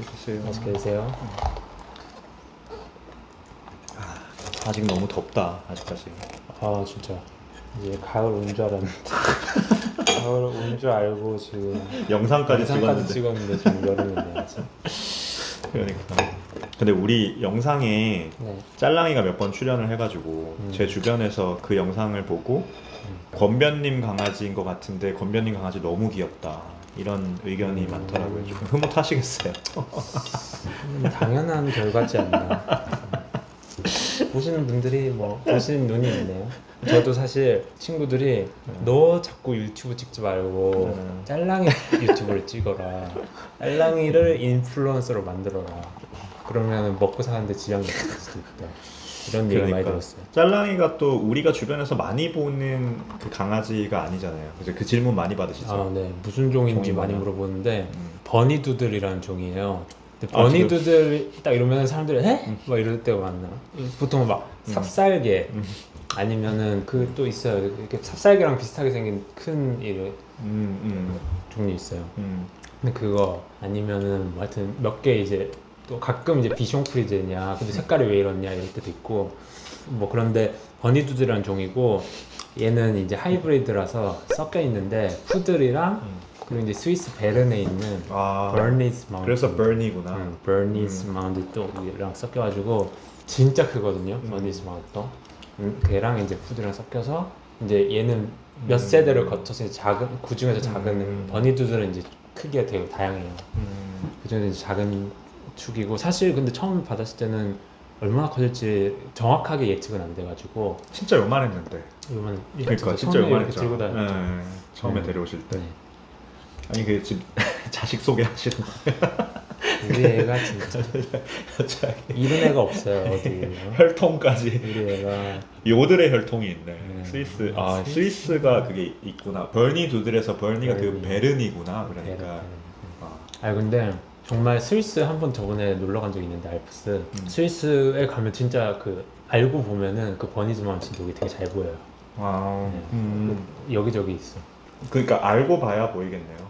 드세요. 맛있게 드세요. 아직 너무 덥다 아직까지. 아 진짜 이제 가을 온 줄 알았는데 가을 온 줄 알고 지금 영상까지 찍었는데 지금 여름이네 아직. 그러니까. 근데 우리 영상에 네. 짤랑이가 몇 번 출연을 해가지고 제 주변에서 그 영상을 보고 권변님 강아지인 것 같은데 권변님 강아지 너무 귀엽다 이런 의견이 많더라고요. 좀 흐뭇하시겠어요. 당연한 결과지 않나. 보시는 분들이 뭐 보시는 눈이 있네요. 저도 사실 친구들이 너 자꾸 유튜브 찍지 말고 짤랑이 유튜브를 찍어라. 짤랑이를 인플루언서로 만들어라. 그러면 먹고 사는데 지장이 없을 수도 있다. 이런 얘기 많이 들었어요. 짤랑이가 또 우리가 주변에서 많이 보는 그 강아지가 아니잖아요. 그래서 그 질문 많이 받으시죠? 아, 네. 무슨 종인지 많이 많아. 물어보는데 버니두들이라는 종이에요. 버니두들 딱 이러면 사람들이 에? 막 이럴 때가 많나? 보통 막 삽살개 아니면은 그 또 있어요. 이렇게 삽살개랑 비슷하게 생긴 큰 이런 종류 있어요. 근데 그거 아니면은 뭐 하여튼 몇 개 이제 또 가끔 이제 비숑프리제냐 근데 색깔이 왜 이렇냐 이럴 때도 있고 뭐 그런데 버니두들이라는 종이고 얘는 이제 하이브리드라서 섞여 있는데 푸들이랑 그리고 이제 스위스 베른에 있는 버니스 마운드. 그래서 버니구나. 버니스 마운드 또랑 섞여가지고 진짜 크거든요. 버니스 마운드도. 걔랑 이제 푸드랑 섞여서 이제 얘는 몇 세대를 거쳐서 이제 작은 그 중에서 작은 버니두들은 이제 크기가 되게 다양해요. 그 중에서 이제 작은 축이고 사실 근데 처음 받았을 때는 얼마나 커질지 정확하게 예측은 안 돼가지고 진짜 요만했는데. 그러니까 진짜 요만했죠. 들고 다녔죠. 네, 처음에 데려오실 때. 네. 아니 그 지금 자식 소개하시는 우리 애가 진짜 이런 애가 없어요 어디. 혈통까지. 우리 애가 요들의 혈통이 있네. 스위스. 스위스가 그게 있구나. 버니 두들에서 버니가 그 베른이구나. 그러니까. 근데 정말 스위스 한번 저번에 놀러 간 적이 있는데 알프스 스위스에 가면 진짜 그 알고 보면은 그 버니즈 마운틴 여기 되게 잘 보여요. 여기저기 있어. 그러니까 알고 봐야 보이겠네요.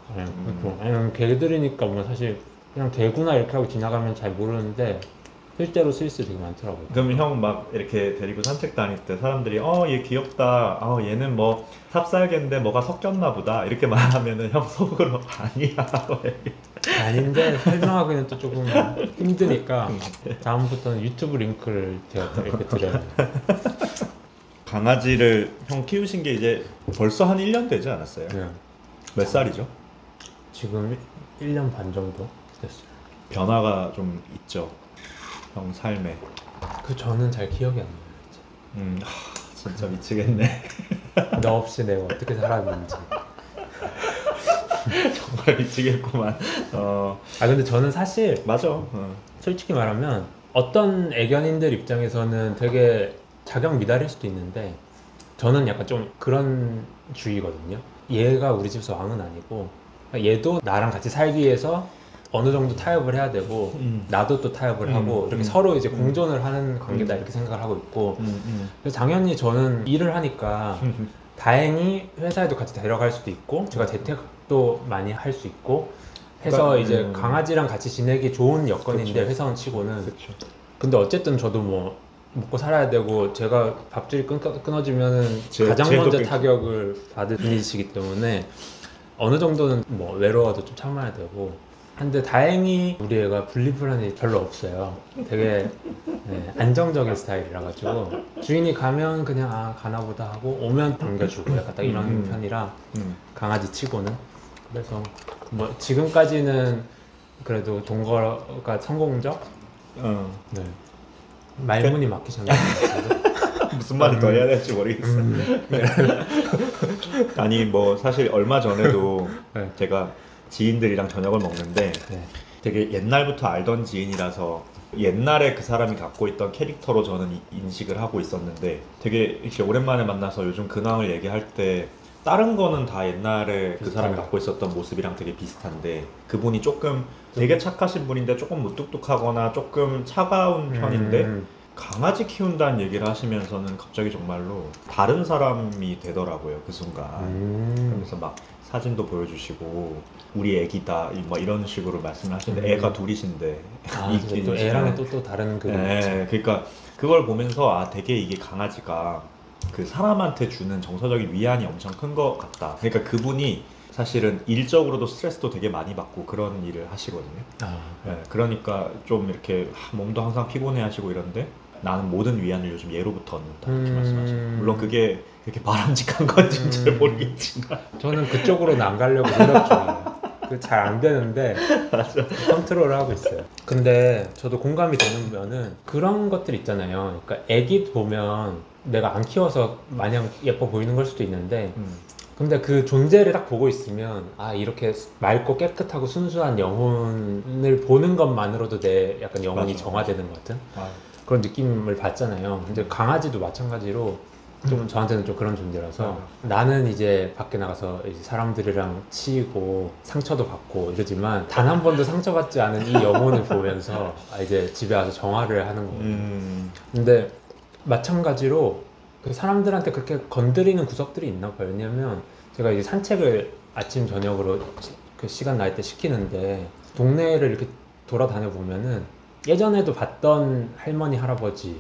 아니면 개들이니까 뭐 사실 그냥 개구나 이렇게 하고 지나가면 잘 모르는데 실제로 스위스 되게 많더라고요. 그럼 형 막 이렇게 데리고 산책 다닐 때 사람들이 얘 귀엽다, 얘는 뭐 삽살개인데 뭐가 섞였나 보다 이렇게 말하면은 형 속으로 아니야. 아닌데 설명하기는 또 조금 힘드니까 다음부터는 유튜브 링크를 제가 이렇게 드려요. 강아지를 형 키우신 게 이제 벌써 한 1년 되지 않았어요? 네. 몇 살이죠? 지금 1년 반 정도 됐어요. 변화가 좀 있죠, 형 삶에. 저는 잘 기억이 안 나요. 진짜 미치겠네. 너 없이 내가 어떻게 살았는지. 정말 미치겠구만. 근데 저는 사실 맞아. 솔직히 말하면 어떤 애견인들 입장에서는 되게 작용 미달일 수도 있는데 저는 약간 좀 그런 주의거든요. 얘가 우리 집에서 왕은 아니고 얘도 나랑 같이 살기 위해서 어느 정도 타협을 해야 되고 나도 또 타협을 하고 이렇게 서로 이제 공존을 하는 관계다 이렇게 생각을 하고 있고 그래서 당연히 저는 일을 하니까 다행히 회사에도 같이 데려갈 수도 있고 제가 재택도 많이 할 수 있고 해서 이제 강아지랑 같이 지내기 좋은 여건인데 회사원 치고는. 근데 어쨌든 저도 뭐 먹고 살아야 되고 제가 밥줄이 끊어지면은 가장 먼저 타격을 받을 분이시기 때문에 어느 정도는 뭐 외로워도 좀 참아야 되고. 근데 다행히 우리 애가 분리불안이 별로 없어요. 되게 안정적인 스타일이라 가지고 주인이 가면 그냥 가나보다 하고 오면 반겨주고 약간 딱 이런 편이라 강아지 치고는. 그래서 뭐 지금까지는 그래도 동거가 성공적? 네. 말문이 막히셨나요? 무슨 말을 더 해야 될지 모르겠어. 아니 뭐 사실 얼마 전에도 제가 지인들이랑 저녁을 먹는데 되게 옛날부터 알던 지인이라서 옛날에 그 사람이 갖고 있던 캐릭터로 저는 인식을 하고 있었는데 되게 이렇게 오랜만에 만나서 요즘 근황을 얘기할 때 다른 거는 다 옛날에 그 사람이 갖고 있었던 모습이랑 되게 비슷한데 그분이 조금 되게 착하신 분인데 조금 무뚝뚝하거나 조금 차가운 편인데 강아지 키운다는 얘기를 하시면서는 갑자기 정말로 다른 사람이 되더라고요, 그 순간. 그래서 막 사진도 보여주시고 우리 애기다 뭐 이런 식으로 말씀을 하시는데 애가 둘이신데 이게 또 애랑은 또 다른 그 그러니까 그걸 보면서 되게 이게 강아지가 그 사람한테 주는 정서적인 위안이 엄청 큰 것 같다. 그러니까 그분이 사실은 일적으로도 스트레스도 되게 많이 받고 그런 일을 하시거든요. 그러니까 좀 이렇게 몸도 항상 피곤해 하시고 이런데 나는 모든 위안을 요즘 얘로부터 얻는다 이렇게 말씀하시고, 물론 그게 그렇게 바람직한 건지는 잘 모르겠지만 저는 그쪽으로는 안 가려고 노력 중이에요. 잘 안 되는데 컨트롤을 하고 있어요. 근데 저도 공감이 되는 면은 그런 것들 있잖아요. 그러니까 애기 보면 내가 안 키워서 마냥 예뻐 보이는 걸 수도 있는데 근데 그 존재를 딱 보고 있으면 이렇게 맑고 깨끗하고 순수한 영혼을 보는 것만으로도 내 약간 영혼이 정화되는 것 같은 그런 느낌을 받잖아요. 근데 강아지도 마찬가지로 좀 저한테는 좀 그런 존재라서 나는 이제 밖에 나가서 이제 사람들이랑 치이고 상처도 받고 이러지만 단 한 번도 상처받지 않은 이 영혼을 보면서 이제 집에 와서 정화를 하는 거거든요. 근데 마찬가지로 그 사람들한테 그렇게 건드리는 구석들이 있나 봐요. 왜냐면 제가 이제 산책을 아침 저녁으로 그 시간 날 때 시키는데 동네를 이렇게 돌아다녀 보면은 예전에도 봤던 할머니 할아버지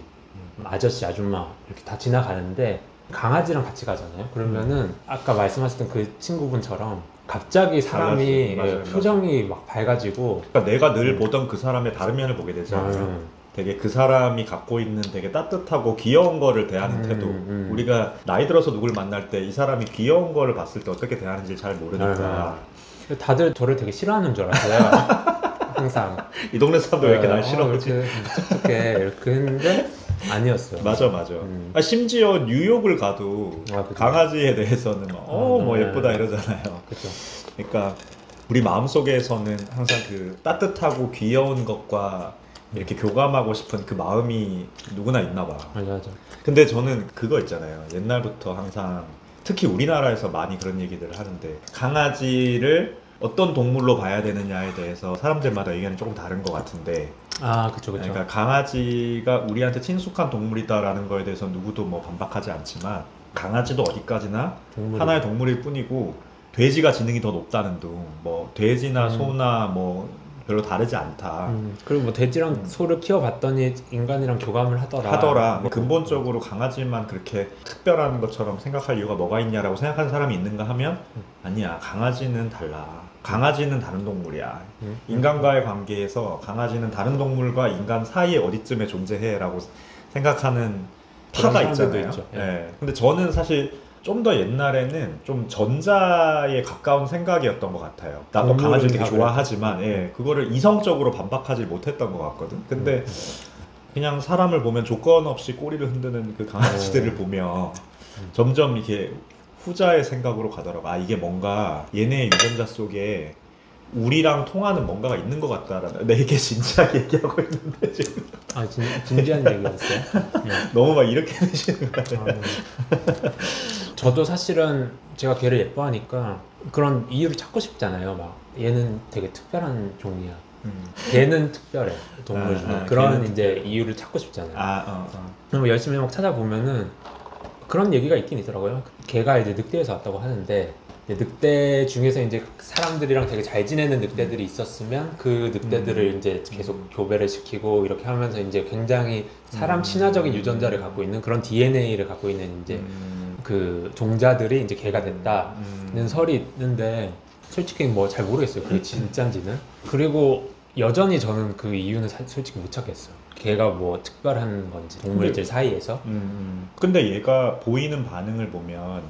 아저씨 아줌마 이렇게 다 지나가는데 강아지랑 같이 가잖아요. 그러면은 아까 말씀하셨던 그 친구분처럼 갑자기 사람이 맞아요. 표정이 막 밝아지고 그러니까 내가 늘 보던 그 사람의 다른 면을 보게 되잖아요. 되게 그 사람이 갖고 있는 되게 따뜻하고 귀여운 거를 대하는 태도. 우리가 나이 들어서 누굴 만날 때 이 사람이 귀여운 거를 봤을 때 어떻게 대하는지 잘 모르니까 다들 저를 되게 싫어하는 줄 알았어요. 항상 이 동네 사람들 왜 이렇게 날 싫어하지? 이렇게 촉촉해 이렇게 했는데 아니었어요. 맞아. 심지어 뉴욕을 가도 강아지에 대해서는 뭐 예쁘다 이러잖아요. 그쵸. 그러니까 우리 마음속에서는 항상 그 따뜻하고 귀여운 것과 이렇게 교감하고 싶은 그 마음이 누구나 있나 봐. 맞아. 근데 저는 그거 있잖아요. 옛날부터 항상 특히 우리나라에서 많이 그런 얘기들을 하는데 강아지를 어떤 동물로 봐야 되느냐에 대해서 사람들마다 의견이 조금 다른 것 같은데 그쵸. 그러니까 강아지가 우리한테 친숙한 동물이다라는 거에 대해서 누구도 뭐 반박하지 않지만 강아지도 어디까지나 하나의 동물일 뿐이고 돼지가 지능이 더 높다는 둥, 뭐 돼지나 소나 뭐 별로 다르지 않다. 그리고 뭐 돼지랑 소를 키워봤더니 인간이랑 교감을 하더라. 근본적으로 강아지만 그렇게 특별한 것처럼 생각할 이유가 뭐가 있냐라고 생각하는 사람이 있는가 하면 아니야, 강아지는 달라. 강아지는 다른 동물이야. 인간과의 관계에서 강아지는 다른 동물과 인간 사이에 어디쯤에 존재해라고 생각하는 파가 있잖아요. 근데 저는 사실 좀 더 옛날에는 좀 전자에 가까운 생각이었던 것 같아요. 나도 강아지를 되게 좋아하지만 그거를 이성적으로 반박하지 못했던 것 같거든. 근데 그냥 사람을 보면 조건 없이 꼬리를 흔드는 그 강아지들을 보면 점점 이게 후자의 생각으로 가더라고. 이게 뭔가 얘네의 유전자 속에 우리랑 통하는 뭔가가 있는 것 같다라는. 내 이게 진지하게 얘기하고 있는데 지금. 진지한 얘기였어요? 너무 막 이렇게 되시는 거예요. 저도 사실은 제가 걔를 예뻐하니까 그런 이유를 찾고 싶잖아요. 막 얘는 되게 특별한 종이야. 걔는 특별해. 동물 중에. 그런 이제 이유를 찾고 싶잖아요. 그럼 열심히 막 찾아보면은 그런 얘기가 있긴 있더라고요. 걔가 이제 늑대에서 왔다고 하는데 늑대 중에서 이제 사람들이랑 되게 잘 지내는 늑대들이 있었으면 그 늑대들을 이제 계속 교배를 시키고 이렇게 하면서 이제 굉장히 사람 친화적인 유전자를 갖고 있는 그런 DNA를 갖고 있는 이제 그 종자들이 이제 걔가 됐다는 설이 있는데 솔직히 뭐 잘 모르겠어요. 그게 진짜인지는. 그리고 여전히 저는 그 이유는 솔직히 못 찾겠어요. 걔가 뭐 특별한 건지 동물들 사이에서. 근데 얘가 보이는 반응을 보면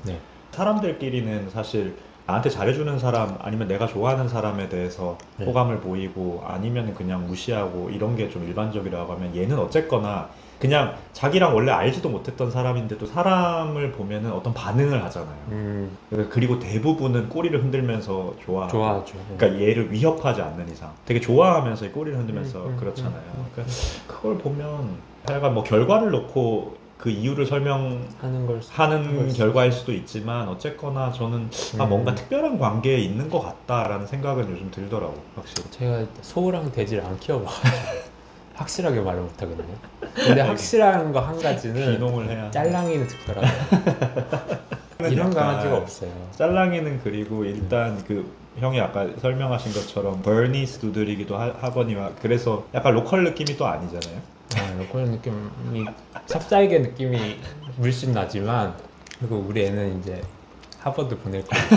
사람들끼리는 사실 나한테 잘해주는 사람 아니면 내가 좋아하는 사람에 대해서 호감을 보이고 아니면 그냥 무시하고 이런 게 좀 일반적이라고 하면 얘는 어쨌거나 그냥 자기랑 원래 알지도 못했던 사람인데도 사람을 보면은 어떤 반응을 하잖아요. 그리고 대부분은 꼬리를 흔들면서 좋아하죠. 그러니까 얘를 위협하지 않는 이상 되게 좋아하면서 꼬리를 흔들면서 그렇잖아요. 그러니까 그걸 보면 하여간 뭐 결과를 놓고 그 이유를 설명하는 결과일 수도 있지만 어쨌거나 저는 뭔가 특별한 관계에 있는 것 같다라는 생각은 요즘 들더라고. 확실히 제가 소랑 돼지를 안 키워봐가지고 확실하게 말을 못하거든요. 근데 확실한 거 한 가지는 귀농을 해야 짤랑이는 특별하다. 이런 약간 강아지가 없어요. 짤랑이는 그리고 일단 그 형이 아까 설명하신 것처럼 버니스 두들이기도 하거니와 그래서 약간 로컬 느낌이 또 아니잖아요. 로컬 느낌이 삽살개 느낌이 물씬 나지만 그리고 우리 애는 이제 하버드 보낼 거예요.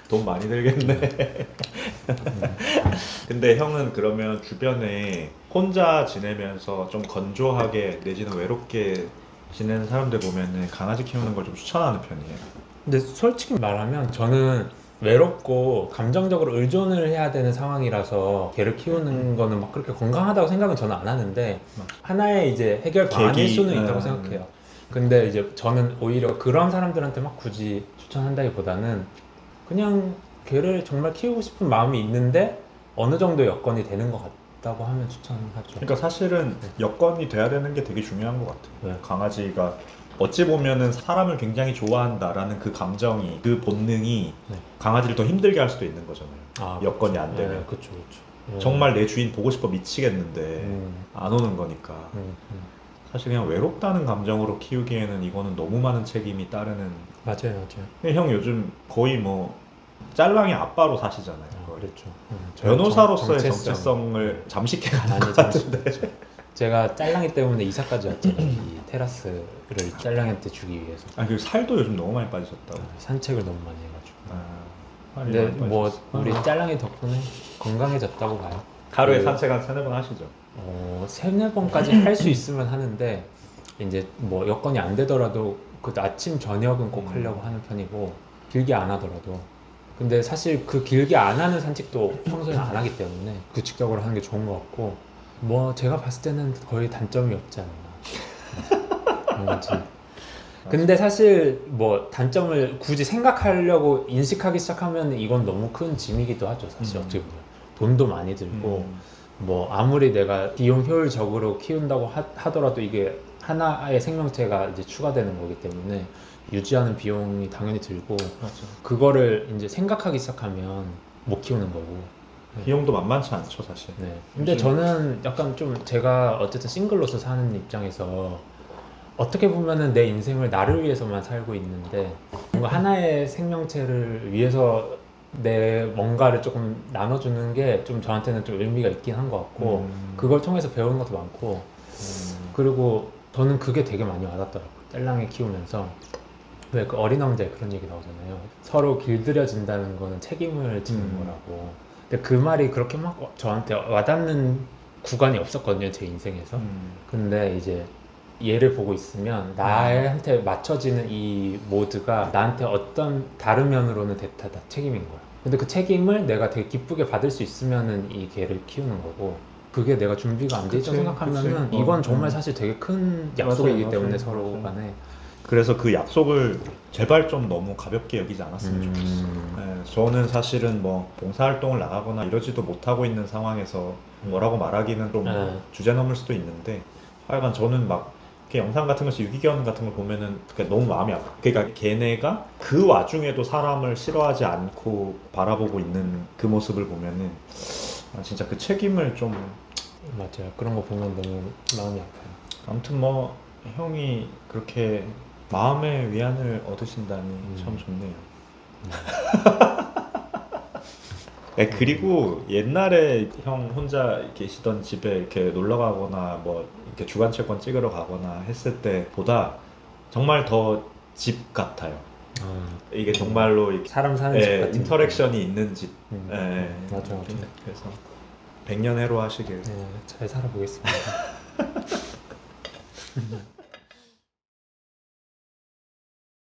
돈 많이 들겠네. 근데 형은 그러면 주변에 혼자 지내면서 좀 건조하게 내지는 외롭게 지내는 사람들 보면은 강아지 키우는 걸 좀 추천하는 편이에요. 근데 솔직히 말하면 저는 외롭고 감정적으로 의존을 해야 되는 상황이라서 개를 키우는 거는 막 그렇게 건강하다고 생각은 저는 안 하는데 하나의 이제 해결 방안일 수는 있다고 생각해요. 근데 이제 저는 오히려 그런 사람들한테 막 굳이 추천한다기보다는 그냥 개를 정말 키우고 싶은 마음이 있는데 어느 정도 여건이 되는 것 같다고 하면 추천하죠. 그러니까 사실은 여건이 돼야 되는 게 되게 중요한 것 같아요. 네. 강아지가 어찌 보면은 사람을 굉장히 좋아한다라는 그 감정이, 그 본능이 네. 강아지를 더 힘들게 할 수도 있는 거잖아요. 여건이 안 되면. 네, 그렇죠. 정말 내 주인 보고 싶어 미치겠는데 안 오는 거니까. 사실 그냥 외롭다는 감정으로 키우기에는 이거는 너무 많은 책임이 따르는. 맞아요. 근데 형 요즘 거의 뭐 짤랑이 아빠로 사시잖아요. 그렇죠. 변호사로서의 정체성을 잠식해 가는 것 같은데. 제가 짤랑이 때문에 이사까지 왔잖아요. 이 테라스를 짤랑이한테 주기 위해서. 그리고 살도 요즘 너무 많이 빠지셨다고. 산책을 너무 많이 해가지고. 근데 뭐 우리 짤랑이 덕분에 건강해졌다고 봐요. 하루에 산책 한 3-4번 하시죠? 3-4번까지 할 수 있으면 하는데 이제 뭐 여건이 안 되더라도 그 아침 저녁은 꼭 하려고 하는 편이고 길게 안 하더라도. 근데 사실 그 길게 안 하는 산책도 평소에 안 하기 때문에 규칙적으로 하는 게 좋은 것 같고 뭐 제가 봤을 때는 거의 단점이 없지 않나 그런 거지. 근데 사실 뭐 단점을 굳이 생각하려고 인식하기 시작하면 이건 너무 큰 짐이기도 하죠. 사실 어떻게 보면 돈도 많이 들고 뭐 아무리 내가 비용 효율적으로 키운다고 하더라도 이게 하나의 생명체가 이제 추가되는 거기 때문에 유지하는 비용이 당연히 들고 맞아. 그거를 이제 생각하기 시작하면 못 키우는 거고. 비용도 만만치 않죠 사실. 네. 근데 저는 약간 좀 제가 어쨌든 싱글로서 사는 입장에서 어떻게 보면은 내 인생을 나를 위해서만 살고 있는데 뭔가 하나의 생명체를 위해서 내 뭔가를 조금 나눠주는 게 좀 저한테는 좀 의미가 있긴 한 것 같고 그걸 통해서 배우는 것도 많고 그리고 저는 그게 되게 많이 와닿더라고요. 짤랑이 키우면서 왜 그 어린 왕자에 그런 얘기 나오잖아요. 서로 길들여진다는 거는 책임을 지는 거라고. 근데 그 말이 그렇게 막 저한테 와닿는 구간이 없었거든요, 제 인생에서. 근데 이제 얘를 보고 있으면 나한테 맞춰지는 이 모드가 나한테 어떤 다른 면으로는 다 책임인 거야. 근데 그 책임을 내가 되게 기쁘게 받을 수 있으면은 이 개를 키우는 거고 그게 내가 준비가 안 돼 있다고 생각하면은 이건 정말 사실 되게 큰 약속이기 때문에 서로 간에. 그래서 그 약속을 제발 좀 너무 가볍게 여기지 않았으면 좋겠어. 네, 저는 사실은 뭐 봉사활동을 나가거나 이러지도 못하고 있는 상황에서 뭐라고 말하기는 좀 주제 넘을 수도 있는데 하여간 저는 막 이렇게 영상 같은 것이 유기견 같은 걸 보면은 너무 마음이 아파. 그러니까 걔네가 그 와중에도 사람을 싫어하지 않고 바라보고 있는 그 모습을 보면은 진짜 그 책임을 좀. 맞아요. 그런 거 보면 너무 마음이 아파요. 아무튼 뭐 형이 그렇게 마음의 위안을 얻으신다니 참 좋네요. 그리고 옛날에 형 혼자 계시던 집에 이렇게 놀러 가거나 뭐 이렇게 주간체권 찍으러 가거나 했을 때보다 정말 더 집 같아요. 이게 정말로 사람 사는 집 같은 인터랙션이 있는 집. 맞아. 그래서 100년 해로 하시길. 잘 살아보겠습니다.